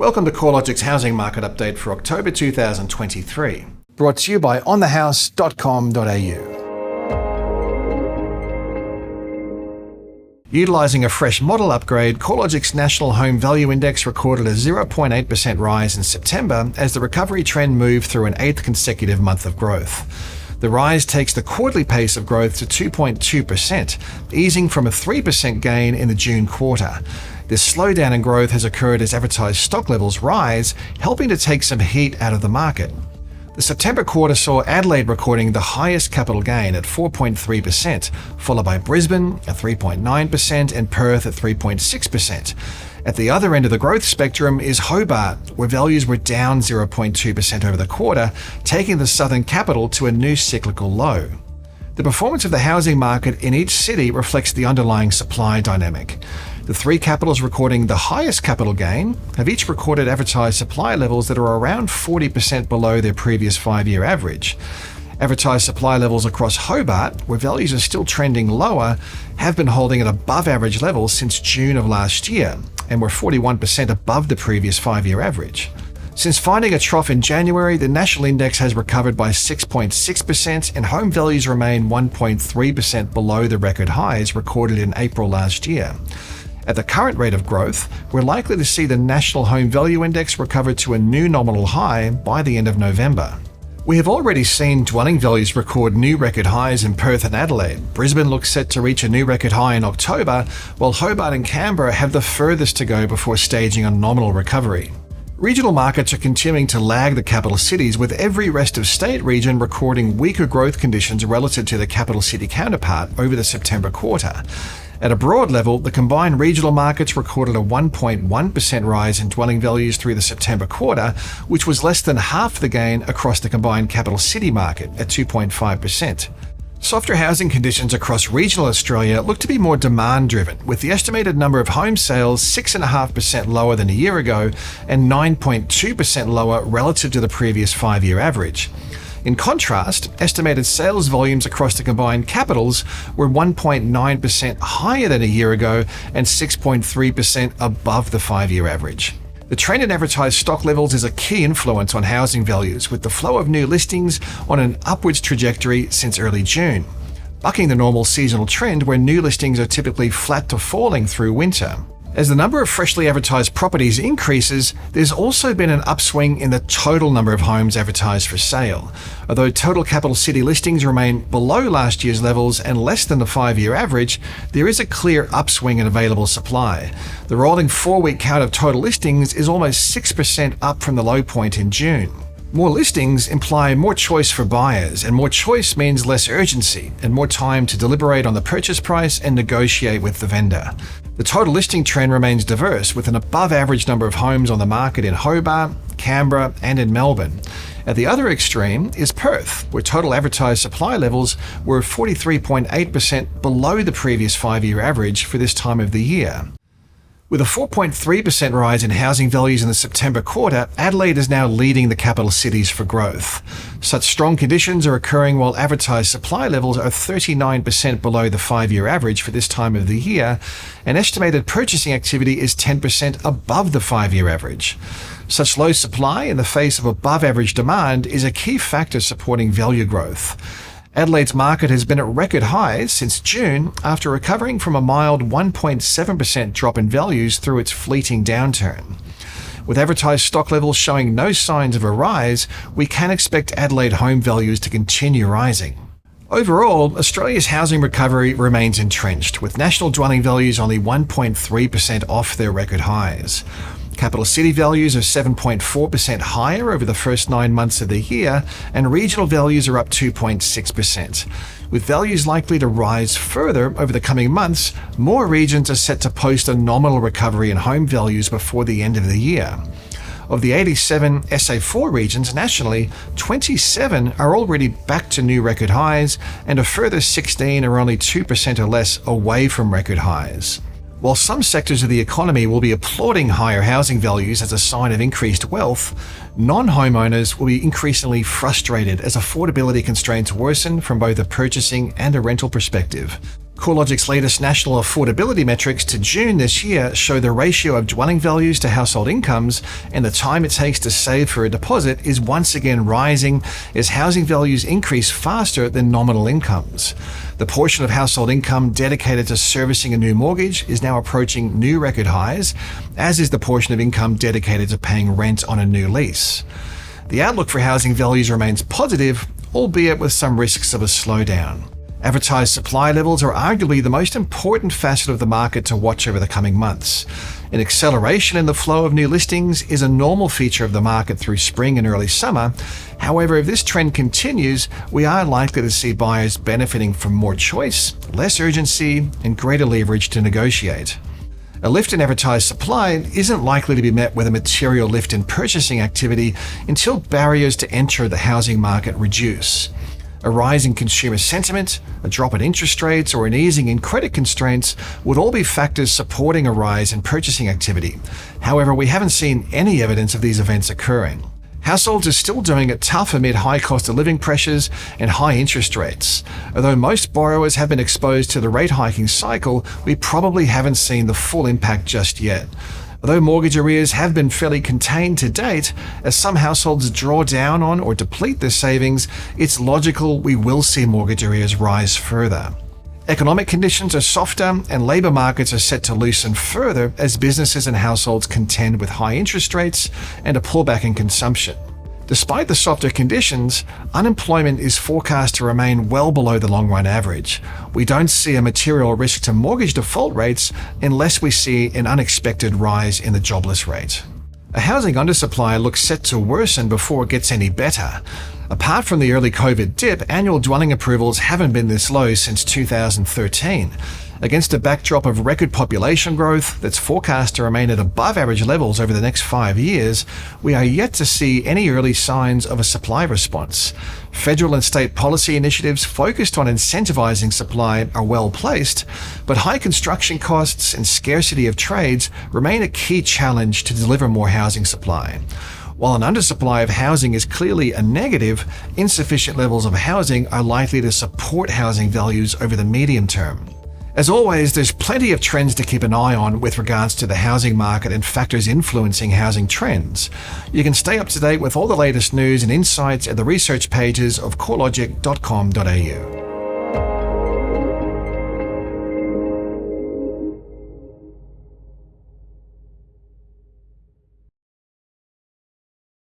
Welcome to CoreLogic's housing market update for October 2023, brought to you by onthehouse.com.au. Utilising a fresh model upgrade, CoreLogic's National Home Value Index recorded a 0.8% rise in September as the recovery trend moved through an eighth consecutive month of growth. The rise takes the quarterly pace of growth to 2.2%, easing from a 3% gain in the June quarter. This slowdown in growth has occurred as advertised stock levels rise, helping to take some heat out of the market. The September quarter saw Adelaide recording the highest capital gain at 4.3%, followed by Brisbane at 3.9% and Perth at 3.6%. At the other end of the growth spectrum is Hobart, where values were down 0.2% over the quarter, taking the southern capital to a new cyclical low. The performance of the housing market in each city reflects the underlying supply dynamic. The three capitals recording the highest capital gain have each recorded advertised supply levels that are around 40% below their previous 5-year average. Advertised supply levels across Hobart, where values are still trending lower, have been holding at above average levels since June of last year, and were 41% above the previous 5-year average. Since finding a trough in January, the national index has recovered by 6.6% and home values remain 1.3% below the record highs recorded in April last year. At the current rate of growth, we're likely to see the National Home Value Index recover to a new nominal high by the end of November. We have already seen dwelling values record new record highs in Perth and Adelaide. Brisbane looks set to reach a new record high in October, while Hobart and Canberra have the furthest to go before staging a nominal recovery. Regional markets are continuing to lag the capital cities, with every rest of state region recording weaker growth conditions relative to the capital city counterpart over the September quarter. At a broad level, the combined regional markets recorded a 1.1% rise in dwelling values through the September quarter, which was less than half the gain across the combined capital city market at 2.5%. Softer housing conditions across regional Australia look to be more demand-driven, with the estimated number of home sales 6.5% lower than a year ago and 9.2% lower relative to the previous 5-year average. In contrast, estimated sales volumes across the combined capitals were 1.9% higher than a year ago and 6.3% above the 5-year average. The trend in advertised stock levels is a key influence on housing values, with the flow of new listings on an upwards trajectory since early June, bucking the normal seasonal trend where new listings are typically flat to falling through winter. As the number of freshly advertised properties increases, there's also been an upswing in the total number of homes advertised for sale. Although total capital city listings remain below last year's levels and less than the 5-year average, there is a clear upswing in available supply. The rolling 4-week count of total listings is almost 6% up from the low point in June. More listings imply more choice for buyers, and more choice means less urgency and more time to deliberate on the purchase price and negotiate with the vendor. The total listing trend remains diverse, with an above-average number of homes on the market in Hobart, Canberra, and in Melbourne. At the other extreme is Perth, where total advertised supply levels were 43.8% below the previous 5-year average for this time of the year. With a 4.3% rise in housing values in the September quarter, Adelaide is now leading the capital cities for growth. Such strong conditions are occurring while advertised supply levels are 39% below the 5-year average for this time of the year, and estimated purchasing activity is 10% above the 5-year average. Such low supply in the face of above-average demand is a key factor supporting value growth. Adelaide's market has been at record highs since June after recovering from a mild 1.7% drop in values through its fleeting downturn. With advertised stock levels showing no signs of a rise, we can expect Adelaide home values to continue rising. Overall, Australia's housing recovery remains entrenched, with national dwelling values only 1.3% off their record highs. Capital city values are 7.4% higher over the first 9 months of the year, and regional values are up 2.6%. With values likely to rise further over the coming months, more regions are set to post a nominal recovery in home values before the end of the year. Of the 87 SA4 regions nationally, 27 are already back to new record highs, and a further 16 are only 2% or less away from record highs. While some sectors of the economy will be applauding higher housing values as a sign of increased wealth, non-homeowners will be increasingly frustrated as affordability constraints worsen from both a purchasing and a rental perspective. CoreLogic's latest national affordability metrics to June this year show the ratio of dwelling values to household incomes and the time it takes to save for a deposit is once again rising as housing values increase faster than nominal incomes. The portion of household income dedicated to servicing a new mortgage is now approaching new record highs, as is the portion of income dedicated to paying rent on a new lease. The outlook for housing values remains positive, albeit with some risks of a slowdown. Advertised supply levels are arguably the most important facet of the market to watch over the coming months. An acceleration in the flow of new listings is a normal feature of the market through spring and early summer. However, if this trend continues, we are likely to see buyers benefiting from more choice, less urgency, and greater leverage to negotiate. A lift in advertised supply isn't likely to be met with a material lift in purchasing activity until barriers to enter the housing market reduce. A rise in consumer sentiment, a drop in interest rates, or an easing in credit constraints would all be factors supporting a rise in purchasing activity. However, we haven't seen any evidence of these events occurring. Households are still doing it tough amid high cost of living pressures and high interest rates. Although most borrowers have been exposed to the rate hiking cycle, we probably haven't seen the full impact just yet. Although mortgage arrears have been fairly contained to date, as some households draw down on or deplete their savings, it's logical we will see mortgage arrears rise further. Economic conditions are softer and labour markets are set to loosen further as businesses and households contend with high interest rates and a pullback in consumption. Despite the softer conditions, unemployment is forecast to remain well below the long-run average. We don't see a material risk to mortgage default rates unless we see an unexpected rise in the jobless rate. A housing undersupply looks set to worsen before it gets any better. Apart from the early COVID dip, annual dwelling approvals haven't been this low since 2013. Against a backdrop of record population growth that's forecast to remain at above average levels over the next 5 years, we are yet to see any early signs of a supply response. Federal and state policy initiatives focused on incentivizing supply are well placed, but high construction costs and scarcity of trades remain a key challenge to deliver more housing supply. While an undersupply of housing is clearly a negative, insufficient levels of housing are likely to support housing values over the medium term. As always, there's plenty of trends to keep an eye on with regards to the housing market and factors influencing housing trends. You can stay up to date with all the latest news and insights at the research pages of CoreLogic.com.au.